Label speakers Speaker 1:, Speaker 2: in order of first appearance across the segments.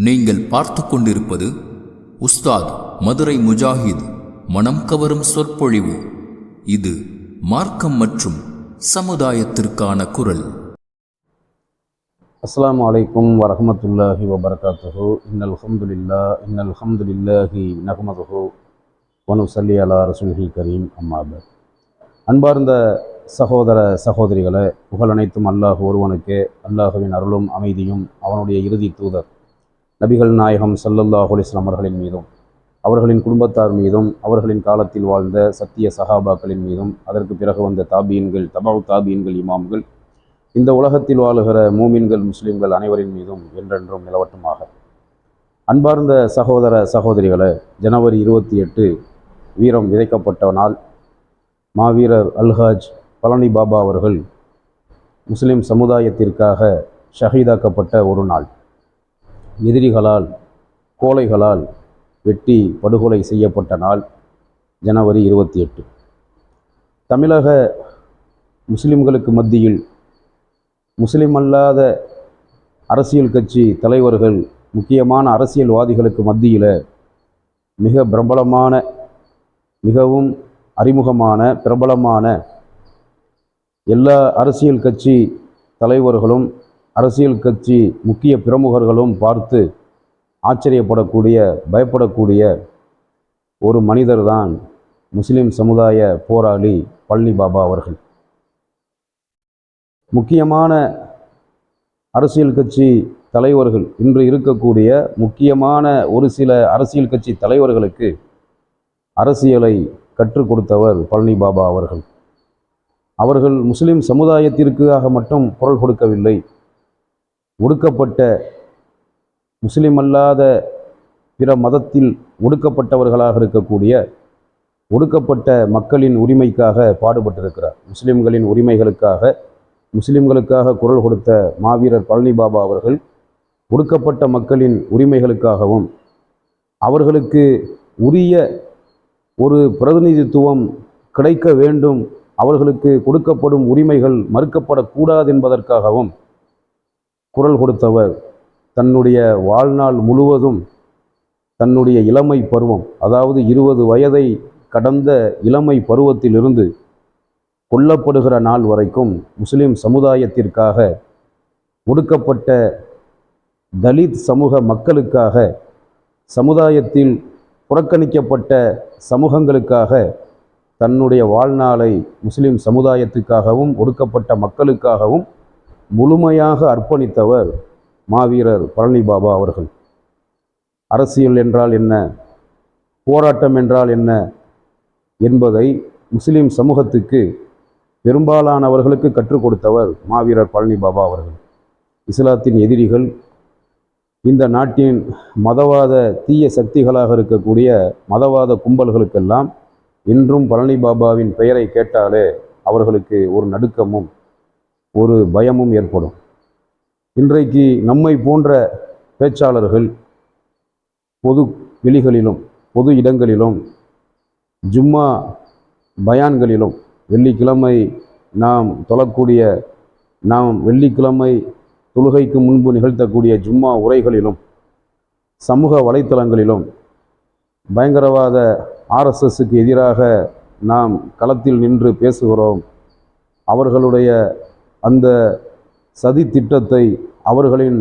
Speaker 1: நீங்கள் பார்த்து கொண்டிருப்பது உஸ்தாத் மதுரை முஜாஹித் மனம் கவரும் சொற்பொழிவு. இது மார்க்கம் மற்றும் சமுதாயத்திற்கான குரல்.
Speaker 2: அஸ்ஸலாமு அலைக்கும் வரஹ்மத்துல்லாஹி வபரகாத்துஹு. இன்னல் ஹம்துலில்லாஹி நஹ்மதுஹு வ நுஸல்லி அலா ரசூலில் கரீம். அம்மா பஅத். அன்பார்ந்த சகோதர சகோதரிகளே, புகழ் அனைத்தும் அல்லாஹ் ஒருவனுக்கே. அல்லாஹுவின் அருளும் அமைதியும் அவனுடைய இறுதி தூதர் நபிகள் நாயகம் ஸல்லல்லாஹு அலைஹி வஸல்லம் அவர்களின் மீதும், அவர்களின் குடும்பத்தார் மீதும், அவர்களின் காலத்தில் வாழ்ந்த சத்திய சஹாபாக்களின் மீதும், அதற்கு பிறகு வந்த தாபீன்கள், தபஉ தாபீன்கள், இமாம்கள், இந்த உலகத்தில் வாழுகிற மூமின்கள், முஸ்லிம்கள் அனைவரின் மீதும் என்றென்றும் நிலவட்டுமாக. அன்பார்ந்த சகோதர சகோதரிகளே, ஜனவரி 28 வீரம் விதைக்கப்பட்ட நாள். மாவீரர் அல்ஹாஜ் பழனி பாபா அவர்கள் முஸ்லிம் சமுதாயத்திற்காக ஷஹீதாக்கப்பட்ட ஒரு நாள். எதிரிகளால், கோழைகளால் வெட்டி படுகொலை செய்யப்பட்ட நாள் ஜனவரி 28. தமிழக முஸ்லிம்களுக்கு மத்தியில், முஸ்லிம் அல்லாத அரசியல் கட்சி தலைவர்கள், முக்கியமான அரசியல்வாதிகளுக்கு மத்தியில் மிக பிரபலமான, மிகவும் அறிமுகமான, பிரபலமான எல்லா அரசியல் கட்சி தலைவர்களும், அரசியல் கட்சி முக்கிய பிரமுகர்களும் பார்த்து ஆச்சரியப்படக்கூடிய, பயப்படக்கூடிய ஒரு மனிதர் தான் முஸ்லிம் சமுதாய போராளி பழனி பாபா அவர்கள். முக்கியமான அரசியல் கட்சி தலைவர்கள், இன்று இருக்கக்கூடிய முக்கியமான ஒரு சில அரசியல் கட்சி தலைவர்களுக்கு அரசியலை கற்றுக் கொடுத்தவர் பழனி பாபா அவர்கள். அவர்கள் முஸ்லிம் சமுதாயத்திற்காக மட்டும் குரல் கொடுக்கவில்லை, ஒடுக்கப்பட்ட, முஸ்லிம் அல்லாத பிற மதத்தில் ஒடுக்கப்பட்டவர்களாக இருக்கக்கூடிய ஒடுக்கப்பட்ட மக்களின் உரிமைக்காக பாடுபட்டிருக்கிறார். முஸ்லிம்களின் உரிமைகளுக்காக, முஸ்லிம்களுக்காக குரல் கொடுத்த மாவீரர் பழனி பாபா அவர்கள் ஒடுக்கப்பட்ட மக்களின் உரிமைகளுக்காகவும், அவர்களுக்கு உரிய ஒரு பிரதிநிதித்துவம் கிடைக்க வேண்டும், அவர்களுக்கு கொடுக்கப்படும் உரிமைகள் மறுக்கப்படக்கூடாது என்பதற்காகவும் குரல் கொடுத்தவர். தன்னுடைய வாழ்நாள் முழுவதும், தன்னுடைய இளமை பருவம், அதாவது 20 வயதை கடந்த இளமை பருவத்திலிருந்து கொல்லப்படுகிற நாள் வரைக்கும் முஸ்லிம் சமுதாயத்திற்காக, ஒடுக்கப்பட்ட தலித் சமூக மக்களுக்காக, சமுதாயத்தில் புறக்கணிக்கப்பட்ட சமூகங்களுக்காக தன்னுடைய வாழ்நாளை முஸ்லிம் சமுதாயத்துக்காகவும் ஒடுக்கப்பட்ட மக்களுக்காகவும் முழுமையாக அர்ப்பணித்தவர் மாவீரர் பழனி பாபா அவர்கள். அரசியல் என்றால் என்ன, போராட்டம் என்றால் என்ன என்பதை முஸ்லிம் சமூகத்துக்கு, பெரும்பாலானவர்களுக்கு கற்றுக் கொடுத்தவர் மாவீரர் பழனி பாபா அவர்கள். இஸ்லாத்தின் எதிரிகள், இந்த நாட்டின் மதவாத தீய சக்திகளாக இருக்கக்கூடிய மதவாத கும்பல்களுக்கெல்லாம் இன்றும் பழனி பாபாவின் பெயரை கேட்டாலே அவர்களுக்கு ஒரு நடுக்கமும் ஒரு பயமும் ஏற்படும். இன்றைக்கு நம்மை போன்ற பேச்சாளர்கள் பொது வெளிகளிலும், பொது இடங்களிலும், ஜும்மா பயான்களிலும், வெள்ளிக்கிழமை நாம் தொழக்கூடிய, நாம் வெள்ளிக்கிழமை தொழுகைக்கு முன்பு நிகழ்த்தக்கூடிய ஜும்மா உரைகளிலும், சமூக வலைத்தளங்களிலும் பயங்கரவாத RSSக்கு எதிராக நாம் களத்தில் நின்று பேசுகிறோம். அவர்களுடைய அந்த சதி திட்டத்தை, அவர்களின்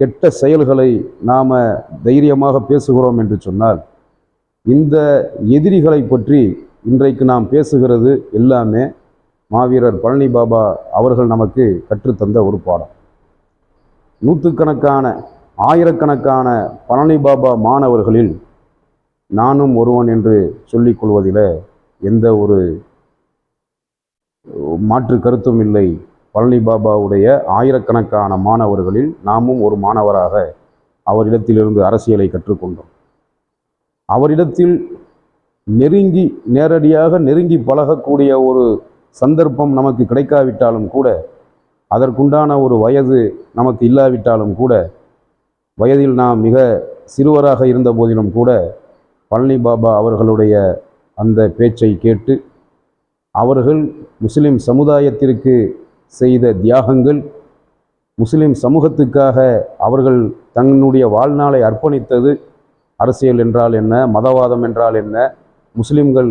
Speaker 2: கெட்ட செயல்களை நாம் தைரியமாக பேசுகிறோம் என்று சொன்னால், இந்த எதிரிகளை பற்றி இன்றைக்கு நாம் பேசுகிறது எல்லாமே மாவீரர் பழனி பாபா அவர்கள் நமக்கு கற்றுத்தந்த ஒரு பாடம். நூற்றுக்கணக்கான, ஆயிரக்கணக்கான பழனி பாபா மாணவர்களில் நானும் ஒருவன் என்று சொல்லிக் கொள்வதில் எந்த ஒரு மாற்று கருத்தும் இல்லை. பழனி பாபாவுடைய ஆயிரக்கணக்கான மாணவர்களில் நாமும் ஒரு மாணவராக அவரிடத்திலிருந்து அரசியலை கற்றுக்கொண்டோம். அவரிடத்தில் நெருங்கி, நேரடியாக நெருங்கி பழகக்கூடிய ஒரு சந்தர்ப்பம் நமக்கு கிடைக்காவிட்டாலும் கூட, அதற்குண்டான ஒரு வயது நமக்கு இல்லாவிட்டாலும் கூட, வயதில் நாம் மிக சிறுவராக இருந்த போதிலும் கூட பழனி பாபா அவர்களுடைய அந்த பேச்சை கேட்டு, அவர்கள் முஸ்லிம் சமுதாயத்திற்கு செய்த தியாகங்கள், முஸ்லிம் சமூகத்துக்காக அவர்கள் தன்னுடைய வாழ்நாளை அர்ப்பணித்தது அரசியல் என்றால் என்ன, மதவாதம் என்றால் என்ன, முஸ்லிம்கள்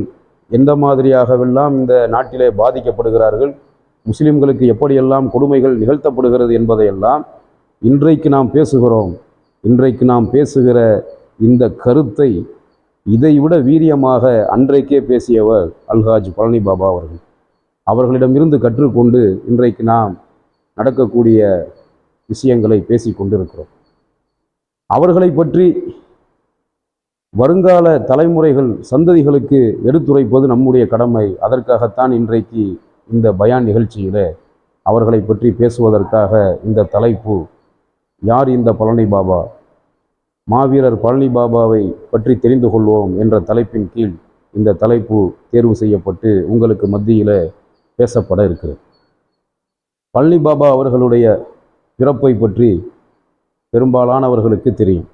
Speaker 2: எந்த மாதிரியாகவெல்லாம் இந்த நாட்டிலே பாதிக்கப்படுகிறார்கள், முஸ்லிம்களுக்கு எப்படியெல்லாம் கொடுமைகள் நிகழ்த்தப்படுகிறது என்பதையெல்லாம் இன்றைக்கு நாம் பேசுகிறோம். இன்றைக்கு நாம் பேசுகிற இந்த கருத்தை இதைவிட வீரியமாக அன்றைக்கே பேசியவர் அல்ஹாஜ் பழனி பாபா அவர்கள். அவர்களிடமிருந்து கற்றுக்கொண்டு இன்றைக்கு நாம் நடக்கக்கூடிய விஷயங்களை பேசி கொண்டிருக்கிறோம். அவர்களை பற்றி வருங்கால தலைமுறைகள் சந்ததிகளுக்கு எடுத்துரைப்பது நம்முடைய கடமை. அதற்காகத்தான் இன்றைக்கு இந்த பயான் நிகழ்ச்சியில் அவர்களை பற்றி பேசுவதற்காக இந்த தலைப்பு, யார் இந்த பழனி பாபா, மாவீரர் பழனி பாபாவை பற்றி தெரிந்து கொள்வோம் என்ற தலைப்பின் கீழ் இந்த தலைப்பு தேர்வு செய்யப்பட்டு உங்களுக்கு மத்தியில் பேசப்பட இருக்கிறது. பழனி பாபா அவர்களுடைய பிறப்பை பற்றி பெரும்பாலானவர்களுக்கு தெரியும்.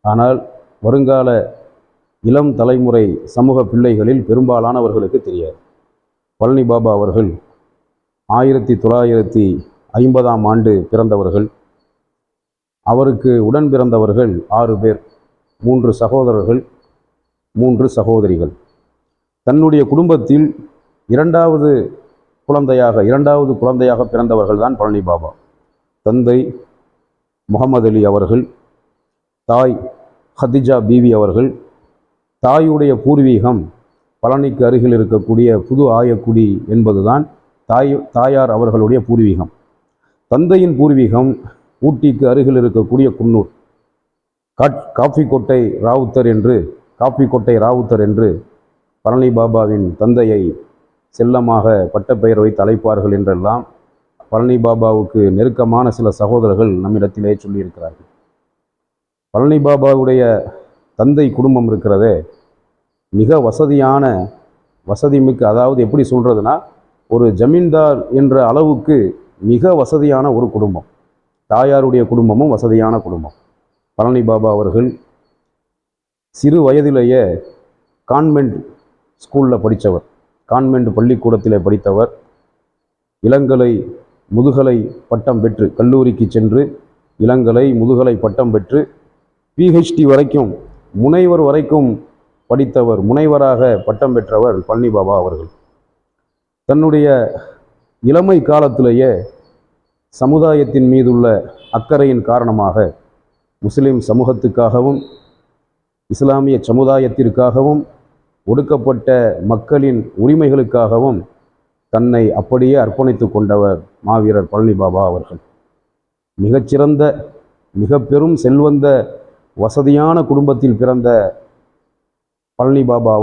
Speaker 2: ஆனால் வருங்கால இளம் தலைமுறை சமூக பிள்ளைகளில் பெரும்பாலானவர்களுக்கு தெரியாது. பழனி பாபா அவர்கள் 1950ஆம் ஆண்டு பிறந்தவர்கள். அவருக்கு உடன் பிறந்தவர்கள் 6 பேர், 3 சகோதரர்கள், 3 சகோதரிகள். தன்னுடைய குடும்பத்தில் இரண்டாவது குழந்தையாக பிறந்தவர்கள் தான் பழனி பாபா. தந்தை முகமது அலி அவர்கள், தாய் ஹதிஜா பீவி அவர்கள். தாயுடைய பூர்வீகம் பழனிக்கு அருகில் இருக்கக்கூடிய புது ஆயக்குடி என்பதுதான் தாயார் அவர்களுடைய பூர்வீகம். தந்தையின் பூர்வீகம் ஊட்டிக்கு அருகில் இருக்கக்கூடிய குன்னூர். காஃபிக்கொட்டை ராவுத்தர் என்று பழனி பாபாவின் தந்தையை செல்லமாக பட்டப்பெயர் வைத்து அழைப்பார்கள் என்றெல்லாம் பழனி பாபாவுக்கு நெருக்கமான சில சகோதரர்கள் நம்மிடத்திலே சொல்லியிருக்கிறார்கள். பழனி பாபாவுடைய தந்தை குடும்பம் இருக்கிறதே மிக வசதிமிக்க, அதாவது எப்படி சொல்கிறதுனா ஒரு ஜமீன்தார் என்ற அளவுக்கு மிக வசதியான ஒரு குடும்பம். தாயாருடைய குடும்பமும் வசதியான குடும்பம். பழனி பாபா அவர்கள் சிறு வயதிலேயே கான்வென்ட் ஸ்கூலில் படித்தவர், கான்வென்ட் பள்ளிக்கூடத்தில் படித்தவர். இளங்கலை முதுகலை பட்டம் பெற்று கல்லூரிக்கு சென்று இளங்கலை முதுகலை பட்டம் பெற்று PhD வரைக்கும், முனைவர் வரைக்கும் படித்தவர். முனைவராக பட்டம் பெற்றவர் பழனி பாபா அவர்கள். தன்னுடைய இளமை காலத்திலேயே சமுதாயத்தின் மீதுள்ள அக்கறையின் காரணமாக முஸ்லிம் சமூகத்துக்காகவும் இஸ்லாமிய சமுதாயத்திற்காகவும் ஒடுக்கப்பட்ட மக்களின் உரிமைகளுக்காகவும் தன்னை அப்படியே அர்ப்பணித்து கொண்டவர் மாவீரர் பழனி பாபா அவர்கள். மிகச்சிறந்த, மிக பெரும் செல்வந்த, வசதியான குடும்பத்தில் பிறந்த பழனி பாபா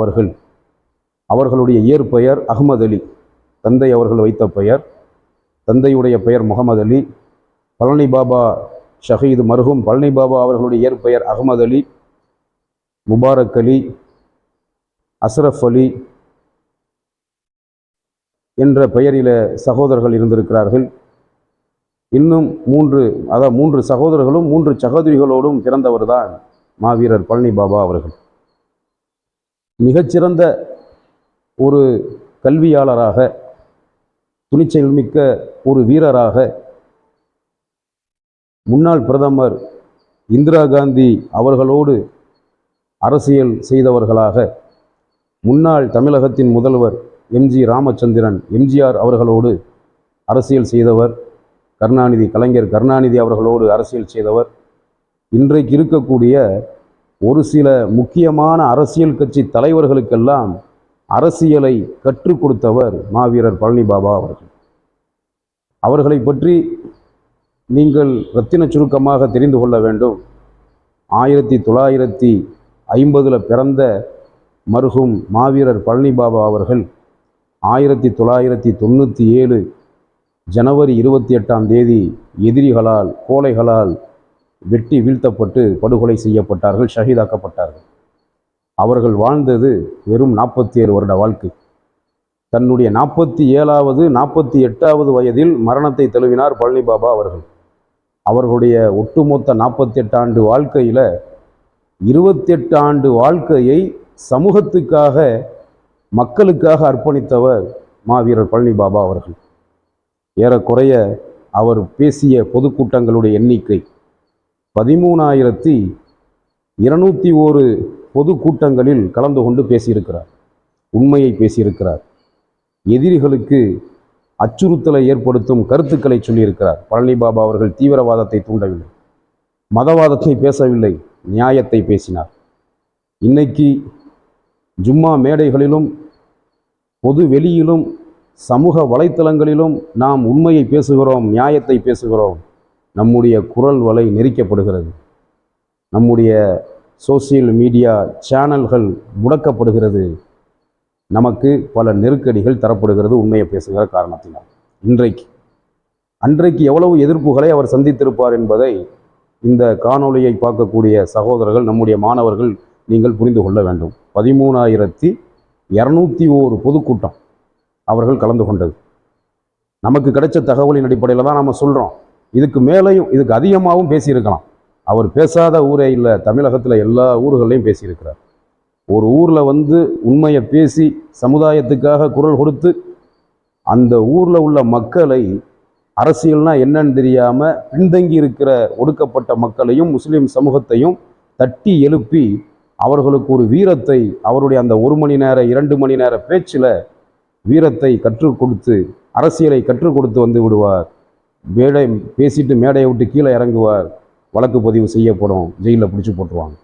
Speaker 2: அவர்களுடைய இயற்பெயர் அகமது அலி. தந்தை அவர்கள் வைத்த பெயர், தந்தையுடைய பெயர் முகமது அலி. பழனி பாபா ஷஹீது மர்ஹூம் பழனி பாபா அவர்களுடைய இயற்பெயர் அகமது அலி, முபாரக் அலி, அஸ்ரஃப் அலி என்ற பெயரில் சகோதரர்கள் இருந்திருக்கிறார்கள். இன்னும் 3 சகோதரர்களும் 3 சகோதரிகளோடும் பிறந்தவர் தான் மாவீரர் பழனி பாபா அவர்கள். மிகச்சிறந்த ஒரு கல்வியாளராக, துணிச்சல் மிக்க ஒரு வீரராக, முன்னாள் பிரதமர் இந்திரா காந்தி அவர்களோடு அரசியல் செய்தவர்களாக, முன்னாள் தமிழகத்தின் முதல்வர் ராமச்சந்திரன் எம்ஜிஆர் அவர்களோடு அரசியல் செய்தவர், கலைஞர் கருணாநிதி அவர்களோடு அரசியல் செய்தவர். இன்றைக்கு இருக்கக்கூடிய ஒரு சில முக்கியமான அரசியல் கட்சி தலைவர்களுக்கெல்லாம் அரசியலை கற்றுக் கொடுத்தவர் மாவீரர் பழனி பாபா அவர்கள். அவர்களை பற்றி நீங்கள் ரத்தின சுருக்கமாக தெரிந்து கொள்ள வேண்டும். 1950 பிறந்த மர்ஹூம் மாவீரர் பழனி பாபா அவர்கள் 1997 ஜனவரி 28ஆம் தேதி எதிரிகளால், கோழைகளால் வெட்டி வீழ்த்தப்பட்டு படுகொலை செய்யப்பட்டார்கள், ஷஹீதாக்கப்பட்டார்கள். அவர்கள் வாழ்ந்தது வெறும் 47 வருட வாழ்க்கை. தன்னுடைய 47வது 48வது வயதில் மரணத்தை தழுவினார் பழனி பாபா அவர்கள். அவர்களுடைய ஒட்டுமொத்த 48 ஆண்டு வாழ்க்கையில் 28 ஆண்டு வாழ்க்கையை சமூகத்துக்காக, மக்களுக்காக அர்ப்பணித்தவர் மாவீரர் பழனி பாபா அவர்கள். ஏறக்குறைய அவர் பேசிய பொதுக்கூட்டங்களுடைய எண்ணிக்கை 13,201 பொதுக்கூட்டங்களில் கலந்து கொண்டு பேசியிருக்கிறார். உண்மையை பேசியிருக்கிறார். எதிரிகளுக்கு அச்சுறுத்தலை ஏற்படுத்தும் கருத்துக்களை சொல்லியிருக்கிறார். பழனி பாபா அவர்கள் தீவிரவாதத்தை தூண்டவில்லை, மதவாதத்தை பேசவில்லை, நியாயத்தை பேசினார். இன்னைக்கு ஜும்மா மேடைகளிலும் பொது வெளியிலும் சமூக வலைத்தளங்களிலும் நாம் உண்மையை பேசுகிறோம், நியாயத்தை பேசுகிறோம். நம்முடைய குரல் வலை நெரிக்கப்படுகிறது. நம்முடைய சோசியல் மீடியா சேனல்கள் முடக்கப்படுகிறது. நமக்கு பல நெருக்கடிகள் தரப்படுகிறது உண்மையை பேசுகிற காரணத்தினால். அன்றைக்கு எவ்வளவு எதிர்ப்புகளை அவர் சந்தித்திருப்பார் என்பதை இந்த காணொளியை பார்க்கக்கூடிய சகோதரர்கள், நம்முடைய மாணவர்கள் நீங்கள் புரிந்து கொள்ள வேண்டும். 13,201 பொதுக்கூட்டம் அவர்கள் கலந்து கொண்டது. நமக்கு கிடைச்ச தகவலின் அடிப்படையில் தான் நம்ம சொல்கிறோம். இதுக்கு மேலேயும் இதுக்கு அதிகமாகவும் பேசியிருக்கலாம். அவர் பேசாத ஊரே இல்லை. தமிழகத்தில் எல்லா ஊர்களையும் பேசியிருக்கிறார். ஒரு ஊரில் உண்மையை பேசி சமுதாயத்துக்காக குரல் கொடுத்து அந்த ஊரில் உள்ள மக்களை அரசியல்னா என்னன்னு தெரியாமல் பின்தங்கி இருக்கிற ஒடுக்கப்பட்ட மக்களையும் முஸ்லீம் சமூகத்தையும் தட்டி எழுப்பி அவர்களுக்கு ஒரு வீரத்தை, அவருடைய அந்த 1 மணி நேர 2 மணி நேர பேச்சில் வீரத்தை கற்றுக் கொடுத்து, அரசியலை கற்றுக் கொடுத்து வந்து விடுவார். மேடை பேசிட்டு மேடையை விட்டு கீழே இறங்குவார். வழக்கு பதிவு செய்யப்படும், ஜெயிலில் பிடிச்சி போட்டுருவாங்க.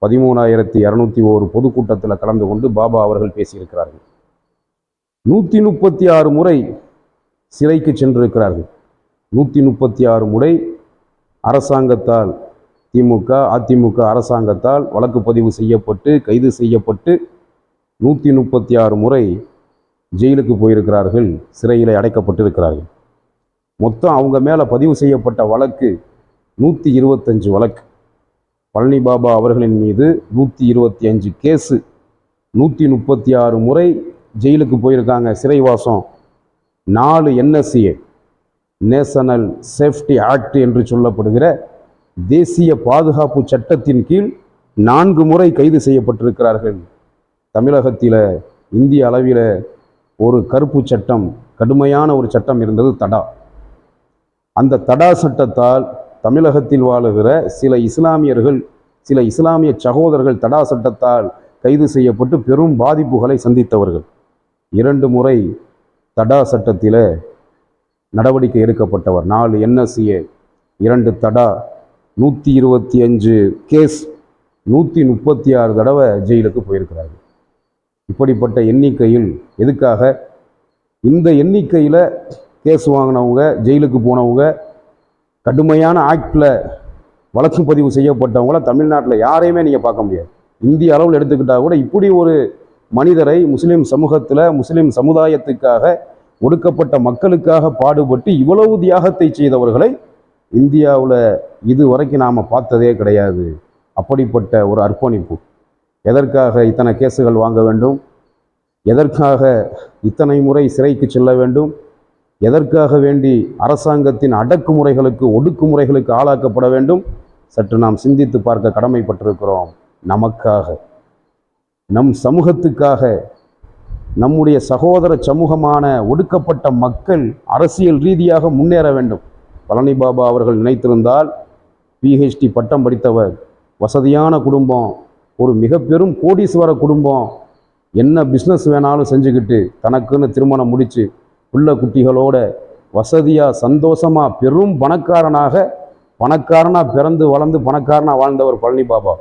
Speaker 2: 13,201 பொதுக்கூட்டத்தில் கலந்து கொண்டு பாபா அவர்கள் பேசியிருக்கிறார்கள். 136 முறை சிறைக்கு சென்றிருக்கிறார்கள். 136 முறை அரசாங்கத்தால், திமுக அதிமுக அரசாங்கத்தால் வழக்கு பதிவு செய்யப்பட்டு கைது செய்யப்பட்டு 136 முறை ஜெயிலுக்கு போயிருக்கிறார்கள், சிறையில் அடைக்கப்பட்டிருக்கிறார்கள். மொத்தம் அவங்க மேலே பதிவு செய்யப்பட்ட வழக்கு 125 வழக்கு. பழனி பாபா அவர்களின் மீது 125 கேஸு. 136 முறை ஜெயிலுக்கு போயிருக்காங்க, சிறைவாசம். 4 NSA நேஷனல் சேஃப்டி ஆக்ட் என்று சொல்லப்படுகிற தேசிய பாதுகாப்பு சட்டத்தின் கீழ் 4 முறை கைது செய்யப்பட்டிருக்கிறார்கள். தமிழகத்தில் இந்திய அளவில் ஒரு கருப்பு சட்டம், கடுமையான ஒரு சட்டம் இருந்தது, தடா. அந்த தடா சட்டத்தால் தமிழகத்தில் வாழுகிற சில இஸ்லாமியர்கள், சில இஸ்லாமிய சகோதரர்கள் தடா சட்டத்தால் கைது செய்யப்பட்டு பெரும் பாதிப்புகளை சந்தித்தவர்கள். 2 முறை தடா சட்டத்தில் நடவடிக்கை எடுக்கப்பட்டவர். 4 NSA, 2 தடா, 125 கேஸ், 136 தடவை ஜெயிலுக்கு போயிருக்கிறார்கள். இப்படிப்பட்ட எண்ணிக்கையில் எதுக்காக? இந்த எண்ணிக்கையில் கேஸ் வாங்கினவங்க, ஜெயிலுக்கு போனவங்க, கடுமையான ஆக்டில் வழக்கு பதிவு செய்யப்பட்டவங்கள தமிழ்நாட்டில் யாரையுமே நீங்கள் பார்க்க முடியாது. இந்திய அளவில் எடுத்துக்கிட்டால் கூட இப்படி ஒரு மனிதரை முஸ்லீம் சமூகத்தில், முஸ்லீம் சமுதாயத்துக்காக, ஒடுக்கப்பட்ட மக்களுக்காக பாடுபட்டு இவ்வளவு தியாகத்தை செய்தவர்களை இந்தியாவில் இதுவரைக்கும் நாம் பார்த்ததே கிடையாது. அப்படிப்பட்ட ஒரு அர்ப்பணிப்பு. எதற்காக இத்தனை கேஸுகள் வாங்க வேண்டும்? எதற்காக இத்தனை முறை சிறைக்கு செல்ல வேண்டும்? எதற்காக வேண்டி அரசாங்கத்தின் அடக்குமுறைகளுக்கு, ஒடுக்குமுறைகளுக்கு ஆளாக்கப்பட வேண்டும்? சற்று நாம் சிந்தித்து பார்க்க கடமைப்பட்டிருக்கிறோம். நமக்காக, நம் சமூகத்துக்காக, நம்முடைய சகோதர சமூகமான ஒடுக்கப்பட்ட மக்கள் அரசியல் ரீதியாக முன்னேற வேண்டும். பழனி பாபா அவர்கள் நினைத்திருந்தால் PhD பட்டம் படித்தவர், வசதியான குடும்பம், ஒரு மிக பெரும் கோடீஸ்வர குடும்பம், என்ன பிஸ்னஸ் வேணாலும் செஞ்சுக்கிட்டு தனக்குன்னு திருமணம் முடித்து புள்ள குட்டிகளோட வசதியாக சந்தோஷமாக பெரும் பணக்காரனாக பிறந்து வளர்ந்து பணக்காரனாக வாழ்ந்தவர் பழனி பாபா.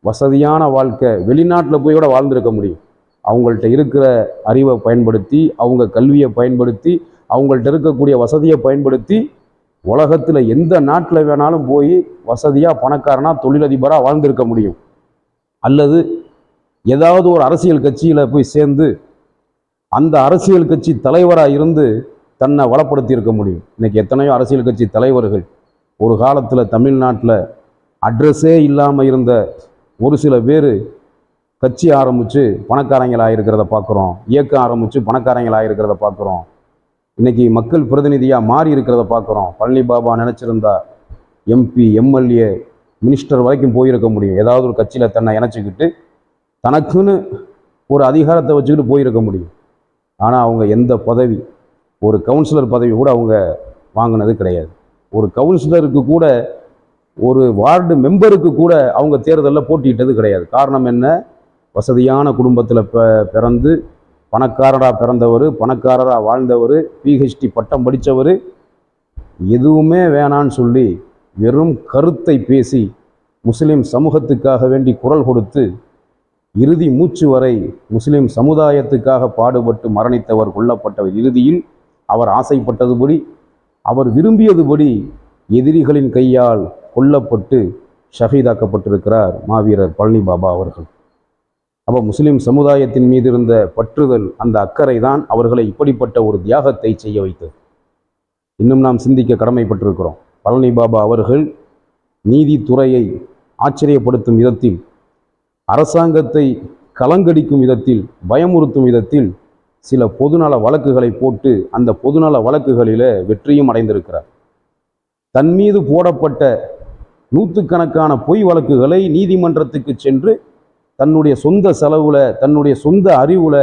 Speaker 2: வசதியான வாழ்க்கை, வெளிநாட்டில் போய் கூட வாழ்ந்திருக்க முடியும். அவங்கள்ட்ட இருக்கிற அறிவை பயன்படுத்தி, அவங்க கல்வியை பயன்படுத்தி, அவங்கள்ட்ட இருக்கக்கூடிய வசதியை பயன்படுத்தி உலகத்தில் எந்த நாட்டில் வேணாலும் போய் வசதியாக பணக்காரனாக தொழிலதிபராக வாழ்ந்திருக்க முடியும். அல்லது ஏதாவது ஒரு அரசியல் கட்சியில் போய் சேர்ந்து அந்த அரசியல் கட்சி தலைவராக இருந்து தன்னை வளப்படுத்தி இருக்க முடியும். இன்றைக்கி எத்தனையோ அரசியல் கட்சி தலைவர்கள் ஒரு காலத்தில் தமிழ்நாட்டில் அட்ரஸே இல்லாமல் இருந்த ஒரு சில பேர் கட்சி ஆரம்பித்து பணக்காரங்களாக இருக்கிறத பார்க்குறோம், இயக்கம் ஆரம்பித்து பணக்காரங்களாக இருக்கிறத பார்க்குறோம். இன்றைக்கி மக்கள் பிரதிநிதியாக மாறி இருக்கிறத பார்க்குறோம். பழனி பாபா நினச்சிருந்தா MP, MLA, மினிஸ்டர் வரைக்கும் போயிருக்க முடியும். ஏதாவது ஒரு கட்சியில் தன்னை இணைச்சிக்கிட்டு தனக்குன்னு ஒரு அதிகாரத்தை வச்சுக்கிட்டு போயிருக்க முடியும். ஆனால் அவங்க எந்த பதவி, ஒரு கவுன்சிலர் பதவி கூட அவங்க வாங்கினது கிடையாது. ஒரு கவுன்சிலருக்கு கூட, ஒரு வார்டு மெம்பருக்கு கூட அவங்க தேர்தலில் போட்டியிட்டது கிடையாது. காரணம் என்ன? வசதியான குடும்பத்தில் பிறந்து பணக்காரராக பிறந்தவர், பணக்காரராக வாழ்ந்தவர், பிஹெச்டி பட்டம் படித்தவர், எதுவுமே வேணான்னு சொல்லி வெறும் கருத்தை பேசி முஸ்லீம் சமூகத்துக்காக வேண்டி குரல் கொடுத்து இறுதி மூச்சு வரை முஸ்லிம் சமுதாயத்துக்காக பாடுபட்டு மரணித்தவர், கொல்லப்பட்டவர். இறுதியில் அவர் ஆசைப்பட்டதுபடி, அவர் விரும்பியதுபடி எதிரிகளின் கையால் கொல்லப்பட்டு ஷஹீதாக்கப்பட்டிருக்கிறார் மாவீரர் பழனி பாபா அவர்கள். அப்போ முஸ்லிம் சமுதாயத்தின் மீது இருந்த பற்றுதல், அந்த அக்கறை தான் அவர்களை இப்படிப்பட்ட ஒரு தியாகத்தை செய்ய வைத்தது. இன்னும் நாம் சிந்திக்க கடமைப்பட்டிருக்கிறோம். பழனி பாபா அவர்கள் நீதித்துறையை ஆச்சரியப்படுத்தும் விதத்தில், அரசாங்கத்தை கலங்கடிக்கும் விதத்தில், பயமுறுத்தும் விதத்தில் சில பொதுநல வழக்குகளை போட்டு அந்த பொதுநல வழக்குகளில் வெற்றியும் அடைந்திருக்கிறார். தன் மீது போடப்பட்ட நூற்றுக்கணக்கான பொய் வழக்குகளை நீதிமன்றத்துக்கு சென்று தன்னுடைய சொந்த செலவுல, தன்னுடைய சொந்த அறிவுல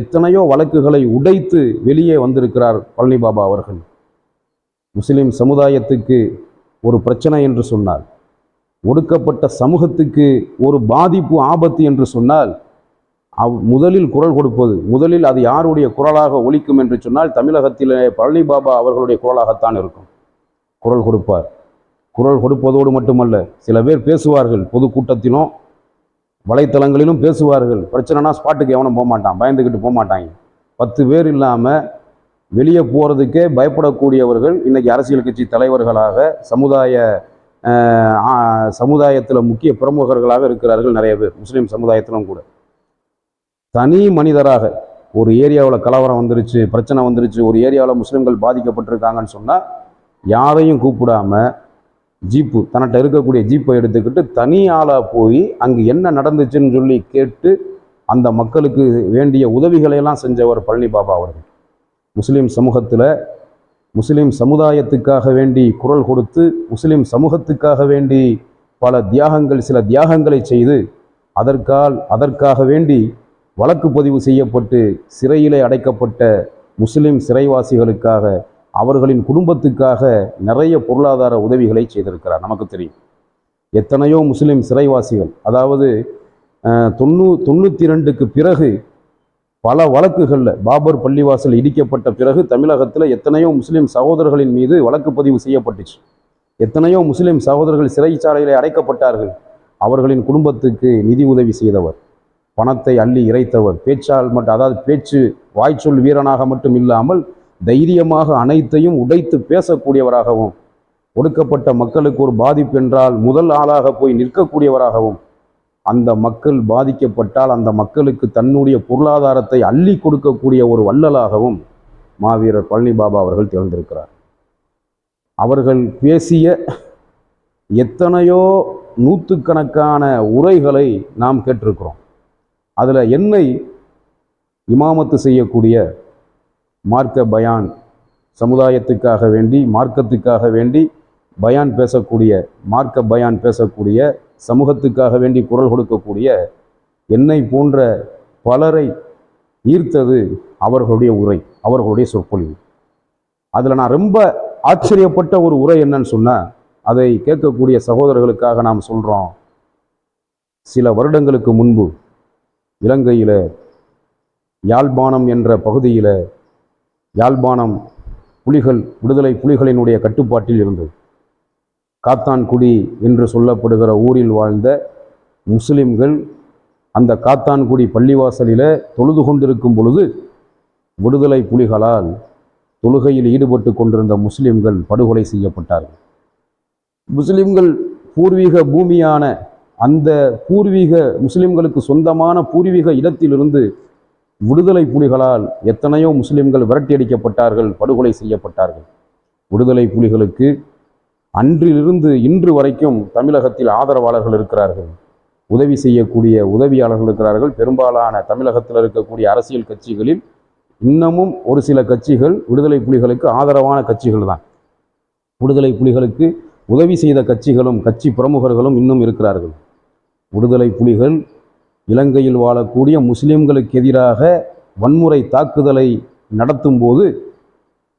Speaker 2: எத்தனையோ வழக்குகளை உடைத்து வெளியே வந்திருக்கிறார் பழனி பாபா அவர்கள். முஸ்லிம் சமுதாயத்துக்கு ஒரு பிரச்சனை என்று சொன்னால், ஒடுக்கப்பட்ட சமூகத்துக்கு ஒரு பாதிப்பு, ஆபத்து என்று சொன்னால் முதலில் குரல் கொடுப்பது, முதலில் அது யாருடைய குரலாக ஒலிக்கும் என்று சொன்னால் தமிழகத்திலே பழனி பாபா அவர்களுடைய குரலாகத்தான் இருக்கும். குரல் கொடுப்பார். குரல் கொடுப்பதோடு மட்டுமல்ல, சில பேர் பேசுவார்கள், பொதுக்கூட்டத்திலும் வலைத்தளங்களிலும் பேசுவார்கள். பிரச்சனைனா ஸ்பாட்டுக்கு எவனும் போக மாட்டான், பயந்துக்கிட்டு போக மாட்டாங்க. 10 பேர் இல்லாமல் வெளியே போகிறதுக்கே பயப்படக்கூடியவர்கள் இன்றைக்கி அரசியல் கட்சி தலைவர்களாக, சமுதாயத்தில் முக்கிய பிரமுகர்களாக இருக்கிறார்கள் நிறைய பேர், முஸ்லீம் சமுதாயத்திலும் கூட. தனி மனிதராக ஒரு ஏரியாவில் கலவரம் வந்துருச்சு, பிரச்சனை வந்துருச்சு, ஒரு ஏரியாவில் முஸ்லீம்கள் பாதிக்கப்பட்டிருக்காங்கன்னு சொன்னால் யாரையும் கூப்பிடாம ஜீப்பு, தன்னிட்ட இருக்கக்கூடிய ஜீப்பை எடுத்துக்கிட்டு தனி ஆளாக போய் அங்கு என்ன நடந்துச்சுன்னு சொல்லி கேட்டு அந்த மக்களுக்கு வேண்டிய உதவிகளையெல்லாம் செஞ்சவர் பழனி பாபா அவர்கள். முஸ்லீம் சமூகத்தில் முஸ்லீம் சமுதாயத்துக்காக வேண்டி குரல் கொடுத்து, முஸ்லீம் சமூகத்துக்காக வேண்டி பல தியாகங்கள், சில தியாகங்களை செய்து அதற்காக வேண்டி வழக்கு பதிவு செய்யப்பட்டு சிறையிலே அடைக்கப்பட்ட முஸ்லீம் சிறைவாசிகளுக்காக, அவர்களின் குடும்பத்துக்காக நிறைய பொருளாதார உதவிகளை செய்திருக்கிறார். நமக்கு தெரியும் எத்தனையோ முஸ்லீம் சிறைவாசிகள், அதாவது 92க்கு பிறகு பல வழக்குகளில், பாபர் பள்ளிவாசல் இடிக்கப்பட்ட பிறகு தமிழகத்தில் எத்தனையோ முஸ்லீம் சகோதரர்களின் மீது வழக்கு பதிவு செய்யப்பட்டுச்சு. எத்தனையோ முஸ்லீம் சகோதரர்கள் சிறைச்சாலையிலே அடைக்கப்பட்டார்கள். அவர்களின் குடும்பத்துக்கு நிதி உதவி செய்தவர், பணத்தை அள்ளி இறைத்தவர், அதாவது பேச்சு வாய்ச்சொல் வீரனாக மட்டும் இல்லாமல் தைரியமாக அனைத்தையும் உடைத்து பேசக்கூடியவராகவும், ஒடுக்கப்பட்ட மக்களுக்கு ஒரு பாதிப்பு என்றால் முதல் ஆளாக போய் நிற்கக்கூடியவராகவும், அந்த மக்கள் பாதிக்கப்பட்டால் அந்த மக்களுக்கு தன்னுடைய பொருளாதாரத்தை அள்ளி கொடுக்கக்கூடிய ஒரு வள்ளலாகவும் மாவீரர் பழனி பாபா அவர்கள் திகழ்ந்திருக்கிறார். அவர்கள் பேசிய எத்தனையோ நூற்றுக்கணக்கான உரைகளை நாம் கேட்டிருக்கிறோம். அதில் என்னை இமாமத்து செய்யக்கூடிய, மார்க்க பயான், சமுதாயத்துக்காக வேண்டி மார்க்கத்துக்காக வேண்டி பயான் பேசக்கூடிய, மார்க்க பயான் பேசக்கூடிய, சமூகத்துக்காக வேண்டி குரல் கொடுக்கக்கூடிய என்னை போன்ற பலரை ஈர்த்தது அவர்களுடைய உரை, அவர்களுடைய சொற்பொழிவு. அதில் நான் ரொம்ப ஆச்சரியப்பட்ட ஒரு உரை என்னன்னு சொன்னால், அதை கேட்கக்கூடிய சகோதரர்களுக்காக நாம் சொல்கிறோம். சில வருடங்களுக்கு முன்பு இலங்கையில் யாழ்ப்பாணம் என்ற பகுதியில், யாழ்ப்பாணம் விடுதலை புலிகளினுடைய கட்டுப்பாட்டில் இருந்தது. காத்தான்குடி என்று சொல்லப்படுகிற ஊரில் வாழ்ந்த முஸ்லிம்கள் அந்த காத்தான்குடி பள்ளிவாசலில் தொழுது கொண்டிருக்கும் பொழுது விடுதலை புலிகளால் தொழுகையில் ஈடுபட்டு கொண்டிருந்த முஸ்லிம்கள் படுகொலை செய்யப்பட்டார்கள். முஸ்லிம்கள் பூர்வீக பூமியான அந்த பூர்வீக முஸ்லிம்களுக்கு சொந்தமான பூர்வீக இடத்திலிருந்து விடுதலை புலிகளால் எத்தனையோ முஸ்லிம்கள் விரட்டியடிக்கப்பட்டார்கள், படுகொலை செய்யப்பட்டார்கள். விடுதலை புலிகளுக்கு அன்றிலிருந்து இன்று வரைக்கும் தமிழகத்தில் ஆதரவாளர்கள் இருக்கிறார்கள், உதவி செய்யக்கூடிய உதவியாளர்கள் இருக்கிறார்கள். பெரும்பாலான தமிழகத்தில் இருக்கக்கூடிய அரசியல் கட்சிகளில் இன்னமும் ஒரு சில கட்சிகள் விடுதலை புலிகளுக்கு ஆதரவான கட்சிகள் தான். விடுதலை புலிகளுக்கு உதவி செய்த கட்சிகளும் கட்சி பிரமுகர்களும் இன்னும் இருக்கிறார்கள். விடுதலை புலிகள் இலங்கையில் வாழக்கூடிய முஸ்லிம்களுக்கு எதிராக வன்முறை தாக்குதலை நடத்தும் போது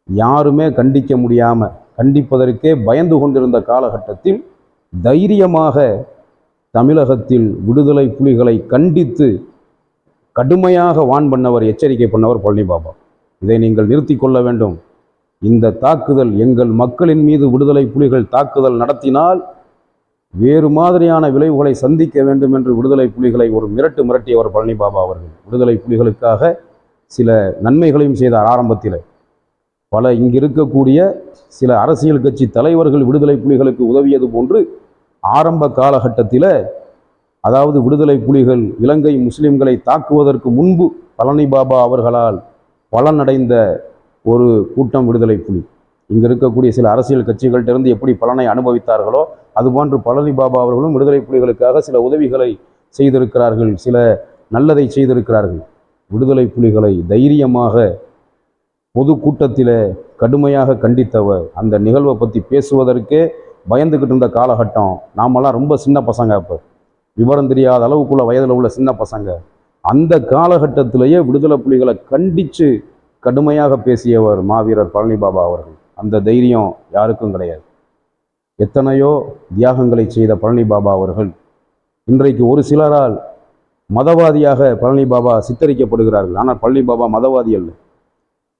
Speaker 2: யாருமே கண்டிக்க முடியாமல், கண்டிப்பதற்கே பயந்து கொண்டிருந்த காலகட்டத்தில் தைரியமாக தமிழகத்தில் விடுதலை புலிகளை கண்டித்து கடுமையாக வான் பண்ணவர், எச்சரிக்கை பண்ணவர் பழனி பாபா. இதை நீங்கள் நிறுத்தி கொள்ள வேண்டும். இந்த தாக்குதல் எங்கள் மக்களின் மீது விடுதலை புலிகள் தாக்குதல் நடத்தினால் வேறு மாதிரியான விளைவுகளை சந்திக்க வேண்டும் என்று விடுதலை புலிகளை ஒரு மிரட்டியவர் பழனி பாபா அவர்கள். விடுதலை புலிகளுக்காக சில நன்மைகளையும் செய்தார். ஆரம்பத்தில் பல இங்கு இருக்கக்கூடிய சில அரசியல் கட்சி தலைவர்கள் விடுதலை புலிகளுக்கு உதவியது போன்று ஆரம்ப காலகட்டத்தில், அதாவது விடுதலை புலிகள் இலங்கை முஸ்லிம்களை தாக்குவதற்கு முன்பு பழனி பாபா அவர்களால் பலனடைந்த ஒரு கூட்டம் விடுதலை புலி. இங்கு இருக்கக்கூடிய சில அரசியல் கட்சிகள்கிட்டருந்து எப்படி பலனை அனுபவித்தார்களோ அதுபோன்று பழனி பாபா அவர்களும் விடுதலை புலிகளுக்காக சில உதவிகளை செய்திருக்கிறார்கள், சில நல்லதை செய்திருக்கிறார்கள். விடுதலை புலிகளை தைரியமாக பொது கூட்டத்தில் கடுமையாக கண்டித்தவர். அந்த நிகழ்வை பற்றி பேசுவதற்கே பயந்துக்கிட்டு இருந்த காலகட்டம். நாமெல்லாம் ரொம்ப சின்ன பசங்க, அப்போ விவரம் தெரியாத அளவுக்குள்ள வயதில் உள்ள சின்ன பசங்க. அந்த காலகட்டத்திலேயே விடுதலை புலிகளை கண்டித்து கடுமையாக பேசியவர் மாவீரர் பழனி பாபா அவர்கள். அந்த தைரியம் யாருக்கும் கிடையாது. எத்தனையோ தியாகங்களை செய்த பழனி பாபா அவர்கள் இன்றைக்கு ஒரு சிலரால் மதவாதியாக பழனி பாபா சித்தரிக்கப்படுகிறார்கள். ஆனால் பழனி பாபா மதவாதி அல்ல.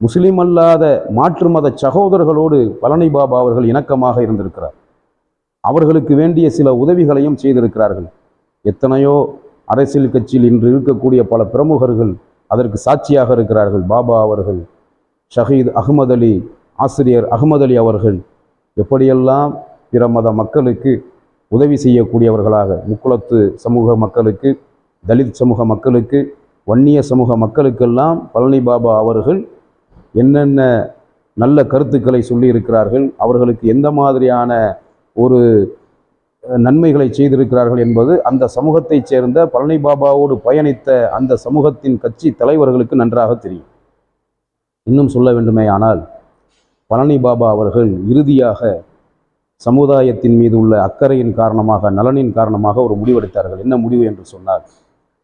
Speaker 2: முஸ்லிம் அல்லாத மாற்று மத சகோதரர்களோடு பழனி பாபா அவர்கள் இணக்கமாக இருந்திருக்கிறார். அவர்களுக்கு வேண்டிய சில உதவிகளையும் செய்திருக்கிறார்கள். எத்தனையோ அரசியல் கட்சியில் இன்று இருக்கக்கூடிய பல பிரமுகர்கள் அதற்கு சாட்சியாக இருக்கிறார்கள். பாபா அவர்கள், ஷஹீத் அகமது அலி, ஆசிரியர் அகமது அலி அவர்கள் எப்படியெல்லாம் பிற மத மக்களுக்கு உதவி செய்யக்கூடியவர்களாக, முக்குளத்து சமூக மக்களுக்கு, தலித் சமூக மக்களுக்கு, வன்னிய சமூக மக்களுக்கெல்லாம் பழனி பாபா அவர்கள் என்னென்ன நல்ல கருத்துக்களை சொல்லி இருக்கிறார்கள், அவர்களுக்கு எந்த மாதிரியான ஒரு நன்மைகளை செய்திருக்கிறார்கள் என்பது அந்த சமூகத்தைச் சேர்ந்த பழனி பாபாவோடு பயணித்த அந்த சமூகத்தின் கட்சி தலைவர்களுக்கு நன்றாக தெரியும். இன்னும் சொல்ல வேண்டுமே ஆனால் பழனி பாபா அவர்கள் இறுதியாக சமுதாயத்தின் மீது உள்ள அக்கறையின் காரணமாக, நலனின் காரணமாக ஒரு முடிவெடுத்தார்கள். என்ன முடிவு என்று சொன்னால்,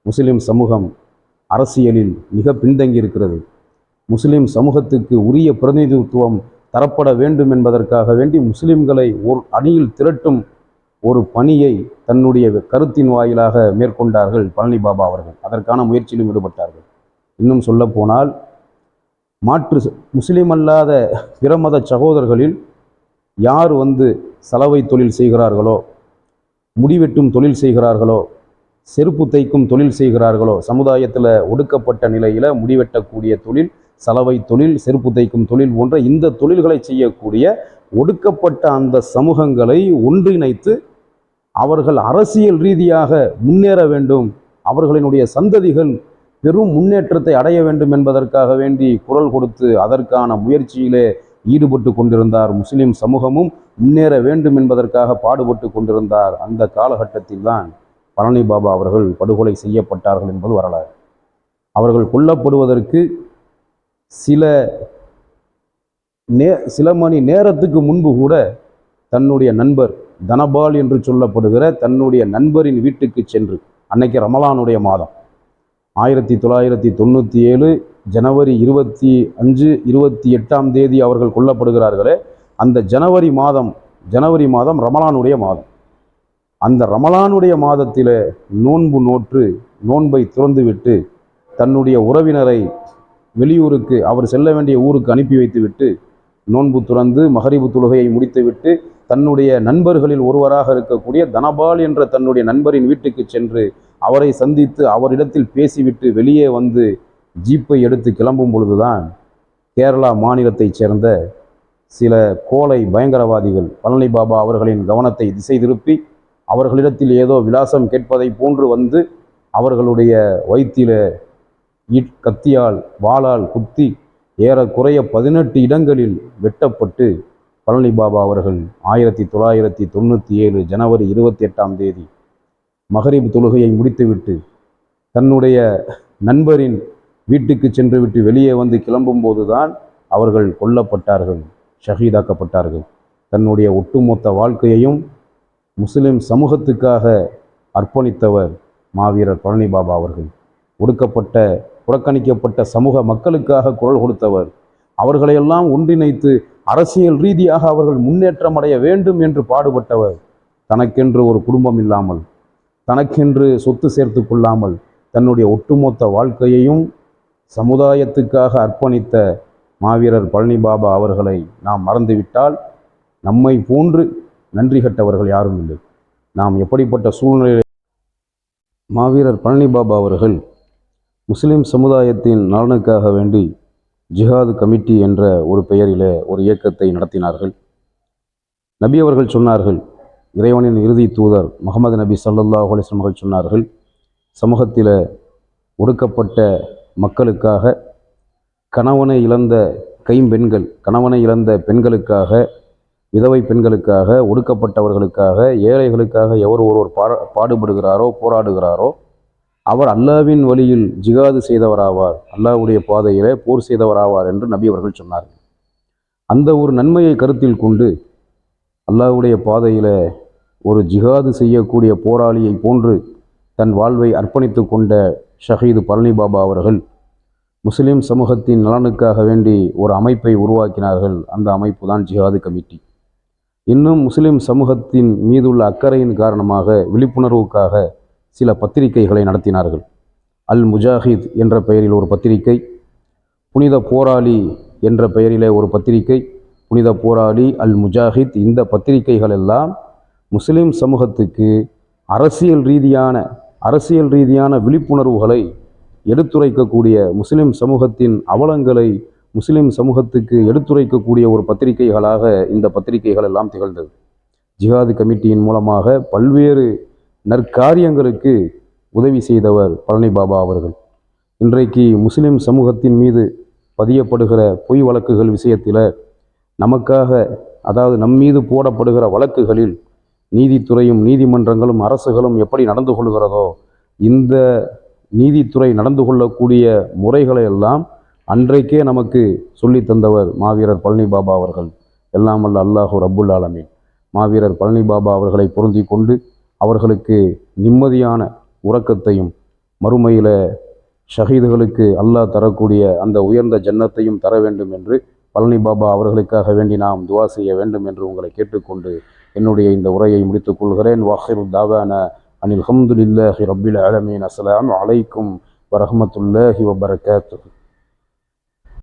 Speaker 2: முஸ்லிம் சமூகம் அரசியலில் மிக பின்தங்கி இருக்கிறது. முஸ்லிம் சமூகத்துக்கு உரிய பிரதிநிதித்துவம் தரப்பட வேண்டும் என்பதற்காக வேண்டி முஸ்லிம்களை ஒரு அணியில் திரட்டும் ஒரு பணியை தன்னுடைய கருத்தின் வாயிலாக மேற்கொண்டார்கள் பழனி பாபா அவர்கள். அதற்கான முயற்சியிலும் ஈடுபட்டார்கள். இன்னும் சொல்ல போனால், மாற்று முஸ்லிம் அல்லாத பிற மத சகோதரர்களில் யார் சலவை தொழில் செய்கிறார்களோ, முடிவெட்டும் தொழில் செய்கிறார்களோ, செருப்பு தைக்கும் தொழில் செய்கிறார்களோ, சமுதாயத்தில் ஒடுக்கப்பட்ட நிலையில் முடிவெட்டக்கூடிய தொழில், சலவை தொழில், செருப்பு தைக்கும் தொழில் போன்ற இந்த தொழில்களை செய்யக்கூடிய ஒடுக்கப்பட்ட அந்த சமூகங்களை ஒன்றிணைத்து அவர்கள் அரசியல் ரீதியாக முன்னேற வேண்டும், அவர்களினுடைய சந்ததிகள் பெரும் முன்னேற்றத்தை அடைய வேண்டும் என்பதற்காக வேண்டி குரல் கொடுத்து அதற்கான முயற்சியிலே ஈடுபட்டு கொண்டிருந்தார். முஸ்லிம் சமூகமும் முன்னேற வேண்டும் என்பதற்காக பாடுபட்டு கொண்டிருந்தார். அந்த காலகட்டத்தில் தான் பழனி பாபா அவர்கள் படுகொலை செய்யப்பட்டார்கள் என்பது வரலாறு. அவர்கள் கொல்லப்படுவதற்கு சில மணி நேரத்துக்கு முன்பு கூட தன்னுடைய நண்பர், தனபால் என்று சொல்லப்படுகிற தன்னுடைய நண்பரின் வீட்டுக்கு சென்று, அன்னைக்கு ரமலானுடைய மாதம் 1997 ஜனவரி 25, 28 அவர்கள் கொல்லப்படுகிறார்களே, அந்த ஜனவரி மாதம் ரமலானுடைய மாதம். அந்த ரமலானுடைய மாதத்தில் நோன்பு நோற்று நோன்பை துறந்துவிட்டு தன்னுடைய உறவினரை வெளியூருக்கு, அவர் செல்ல வேண்டிய ஊருக்கு அனுப்பி வைத்துவிட்டு நோன்பு துறந்து மகரிபு தொழுகையை முடித்துவிட்டு தன்னுடைய நண்பர்களில் ஒருவராக இருக்கக்கூடிய தனபால் என்ற தன்னுடைய நண்பரின் வீட்டுக்கு சென்று அவரை சந்தித்து அவரிடத்தில் பேசிவிட்டு வெளியே ஜீப்பை எடுத்து கிளம்பும் பொழுதுதான் கேரளா மாநிலத்தைச் சேர்ந்த சில கோலை பயங்கரவாதிகள் பழனி பாபா அவர்களின் கவனத்தை திசை திருப்பி அவர்களிடத்தில் ஏதோ விலாசம் கேட்பதை போன்று அவர்களுடைய வயிற்றில கத்தியால் வாளால் குத்தி ஏறக்குறைய 18 இடங்களில் வெட்டப்பட்டு பழனி பாபா அவர்கள் 1997 ஜனவரி 28 மகரிப் தொழுகையை முடித்துவிட்டு தன்னுடைய நண்பரின் வீட்டுக்கு சென்றுவிட்டு வெளியே கிளம்பும் போதுதான் அவர்கள் கொல்லப்பட்டார்கள், ஷஹீதாக்கப்பட்டார்கள். தன்னுடைய ஒட்டுமொத்த வாழ்க்கையையும் முஸ்லிம் சமூகத்துக்காக அர்ப்பணித்தவர் மாவீரர் பழனி பாபா அவர்கள். ஒடுக்கப்பட்ட புறக்கணிக்கப்பட்ட சமூக மக்களுக்காக குரல் கொடுத்தவர். அவர்களையெல்லாம் ஒன்றிணைத்து அரசியல் ரீதியாக அவர்கள் முன்னேற்றம் அடைய வேண்டும் என்று பாடுபட்டவர். தனக்கென்று ஒரு குடும்பம் இல்லாமல், தனக்கென்று சொத்து சேர்த்து கொள்ளாமல், தன்னுடைய ஒட்டுமொத்த வாழ்க்கையையும் சமுதாயத்துக்காக அர்ப்பணித்த மாவீரர் பழனி பாபா அவர்களை நாம் மறந்துவிட்டால் நம்மை போன்று நன்றி கட்டவர்கள் யாரும் இல்லை. நாம் எப்படிப்பட்ட சூழ்நிலையில் மாவீரர் பழனி பாபா அவர்கள் முஸ்லிம் சமுதாயத்தின் நலனுக்காக வேண்டி ஜிஹாது கமிட்டி என்ற ஒரு பெயரிலே ஒரு இயக்கத்தை நடத்தினார்கள். நபி அவர்கள் சொன்னார்கள், இறைவனின் இறுதி தூதர் முகமது நபி ஸல்லல்லாஹு அலைஹி வஸல்லம் அவர்கள் சொன்னார்கள், சமூகத்தில் ஒடுக்கப்பட்ட மக்களுக்காக, கணவனை இழந்த கைம்பெண்கள், கணவனை இழந்த பெண்களுக்காக, விதவை பெண்களுக்காக, ஒடுக்கப்பட்டவர்களுக்காக, ஏழைகளுக்காக எவர் ஒருவர் பாடுபடுகிறாரோ, போராடுகிறாரோ, அவர் அல்லாஹ்வின் வழியில் ஜிகாது செய்தவராவார், அல்லாஹ்வுடைய பாதையிலே போர் செய்தவராவார் என்று நபி அவர்கள் சொன்னார்கள். அந்த ஒரு நன்மையை கருத்தில் கொண்டு அல்லாஹ்வுடைய பாதையில் ஒரு ஜிகாது செய்யக்கூடிய போராளியை போன்று தன் வாழ்வை அர்ப்பணித்து கொண்ட ஷஹீது பழனி பாபா அவர்கள் முஸ்லிம் சமூகத்தின் நலனுக்காக வேண்டி ஒரு அமைப்பை உருவாக்கினார்கள். அந்த அமைப்பு தான் ஜிஹாது கமிட்டி. இன்னும் முஸ்லிம் சமூகத்தின் மீதுள்ள அக்கறையின் காரணமாக விழிப்புணர்வுக்காக சில பத்திரிகைகளை நடத்தினார்கள். அல் முஜாஹித் என்ற பெயரில் ஒரு பத்திரிகை, புனித போராளி என்ற பெயரிலே ஒரு பத்திரிகை, புனித போராளி, அல் முஜாஹித். இந்த பத்திரிகைகள் எல்லாம் முஸ்லிம் சமூகத்துக்கு அரசியல் ரீதியான விழிப்புணர்வுகளை எடுத்துரைக்கக்கூடிய, முஸ்லிம் சமூகத்தின் அவலங்களை முஸ்லிம் சமூகத்துக்கு எடுத்துரைக்கக்கூடிய ஒரு பத்திரிகைகளாக இந்த பத்திரிகைகள் எல்லாம் திகழ்ந்தது. ஜிஹாது கமிட்டியின் மூலமாக பல்வேறு நற்காரியங்களுக்கு உதவி செய்தவர் பழனி பாபா அவர்கள். இன்றைக்கு முஸ்லிம் சமூகத்தின் மீது பதியப்படுகிற பொய் வழக்குகள் விஷயத்தில் நமக்காக, அதாவது நம்மீது போடப்படுகிற வழக்குகளில் நீதித்துறையும் நீதிமன்றங்களும் அரசுகளும் எப்படி நடந்து கொள்கிறதோ, இந்த நீதித்துறை நடந்து கொள்ளக்கூடிய முறைகளை எல்லாம் அன்றைக்கே நமக்கு சொல்லி தந்தவர் மாவீரர் பழனி பாபா அவர்கள். எல்லாம் வல்ல அல்லாஹு ரப்புல் ஆலமீன் மாவீரர் பழனி பாபா அவர்களை பொருந்தி கொண்டு அவர்களுக்கு நிம்மதியான உறக்கத்தையும், மறுமையில் ஷஹீதுகளுக்கு அல்லாஹ் தரக்கூடிய அந்த உயர்ந்த ஜன்னத்தையும் தர வேண்டும் என்று பழனி பாபா அவர்களுக்காக வேண்டி நாம் துவா செய்ய வேண்டும் என்று உங்களை கேட்டுக்கொண்டு என்னுடைய இந்த உரையை முடித்துக் கொள்கிறேன். வாஹிரு தாவானா அனில் ஹம்துலில்லாஹி ரப்பில் ஆலமீன். அஸ்ஸலாமு அலைக்கும் வரஹ்மத்துல்லாஹி வபரகாத்துஹு.